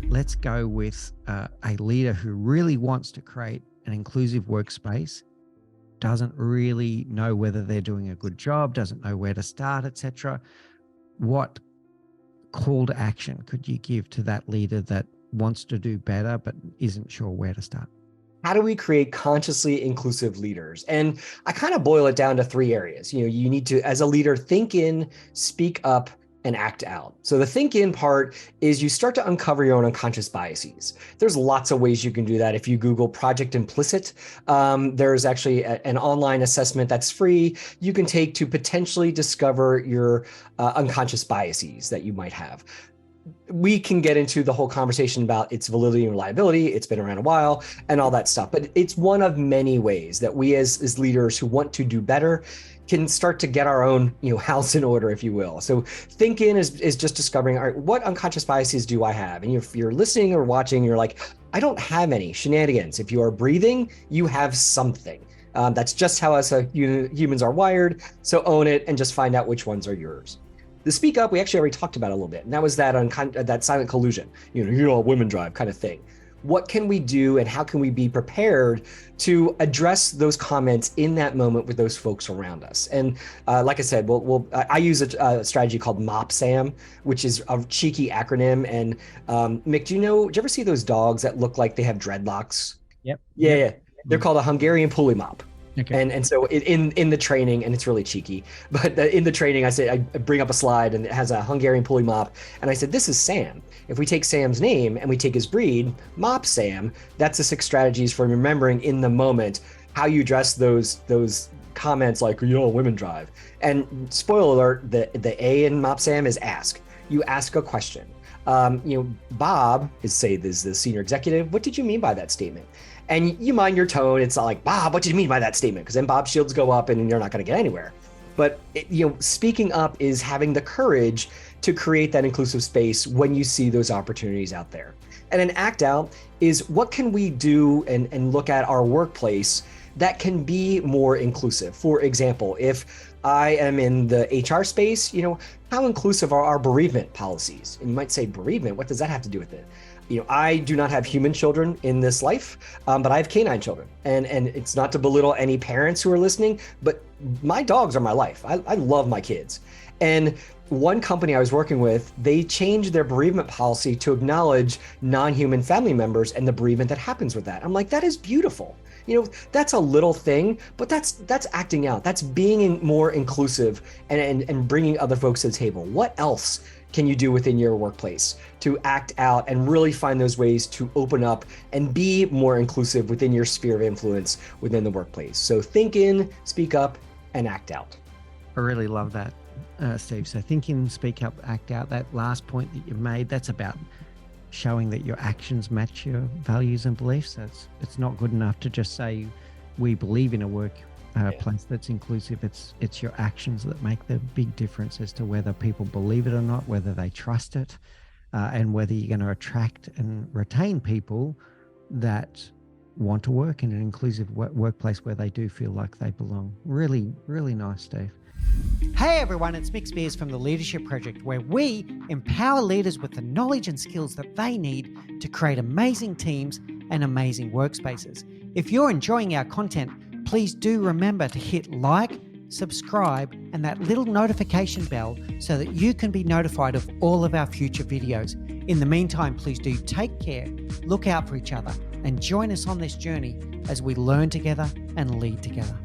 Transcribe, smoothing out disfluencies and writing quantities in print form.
Let's go with a leader who really wants to create an inclusive workspace, doesn't really know whether they're doing a good job, doesn't know where to start, etc. What call to action could you give to that leader that wants to do better but isn't sure where to start? How do we create consciously inclusive leaders? And I kind of boil it down to 3 areas. You need to, as a leader, think in, speak up, and act out. So the think in part is you start to uncover your own unconscious biases. There's lots of ways you can do that. If you Google Project Implicit, there's actually an online assessment that's free you can take to potentially discover your unconscious biases that you might have. We can get into the whole conversation about its validity and reliability. It's been around a while and all that stuff, but it's one of many ways that we as leaders who want to do better can start to get our own house in order, if you will. So think in is just discovering, all right, what unconscious biases do I have? And if you're listening or watching, you're like, I don't have any shenanigans. If you are breathing, you have something. That's just how us humans are wired. So own it and just find out which ones are yours. The speak up, we actually already talked about a little bit, and that was that silent collusion, women drive kind of thing. What can we do and how can we be prepared to address those comments in that moment with those folks around us? And like I said, I use a strategy called MOPSAM, which is a cheeky acronym. And Mick, do you ever see those dogs that look like they have dreadlocks? Yep. Yeah. They're called a Hungarian pulley mop. Okay. And so in the training, and it's really cheeky, but in the training, I bring up a slide and it has a Hungarian pulley mop. And I said, this is Sam. If we take Sam's name and we take his breed, Mop Sam, that's the 6 strategies for remembering in the moment how you address those comments like, women drive. And spoiler alert, the A in Mop Sam is ask. You ask a question. Bob is the senior executive. What did you mean by that statement? And you mind your tone. It's not like, Bob, what did you mean by that statement? Because then Bob's shields go up and you're not going to get anywhere. But speaking up is having the courage to create that inclusive space when you see those opportunities out there. And an act out is what can we do and look at our workplace that can be more inclusive. For example, if I am in the HR space, how inclusive are our bereavement policies? And you might say, bereavement, what does that have to do with it? I do not have human children in this life, but I have canine children. And it's not to belittle any parents who are listening, but my dogs are my life. I love my kids. And one company I was working with, they changed their bereavement policy to acknowledge non-human family members and the bereavement that happens with that. I'm like, that is beautiful. That's a little thing, but that's acting out. That's being more inclusive and bringing other folks to the table. What else can you do within your workplace to act out and really find those ways to open up and be more inclusive within your sphere of influence within the workplace? So think in, speak up, and act out. I really love that, Steve. So think in, speak up, act out. That last point that you've made, that's about showing that your actions match your values and beliefs. It's not good enough to just say we believe in a workplace that's inclusive. It's your actions that make the big difference as to whether people believe it or not, whether they trust it, and whether you're going to attract and retain people that want to work in an inclusive workplace where they do feel like they belong. Really, really nice, Steve. Hey everyone, it's Mick Spiers from the Leadership Project, where we empower leaders with the knowledge and skills that they need to create amazing teams and amazing workspaces. If you're enjoying our content, please do remember to hit like, subscribe, and that little notification bell so that you can be notified of all of our future videos. In the meantime, please do take care, look out for each other, and join us on this journey as we learn together and lead together.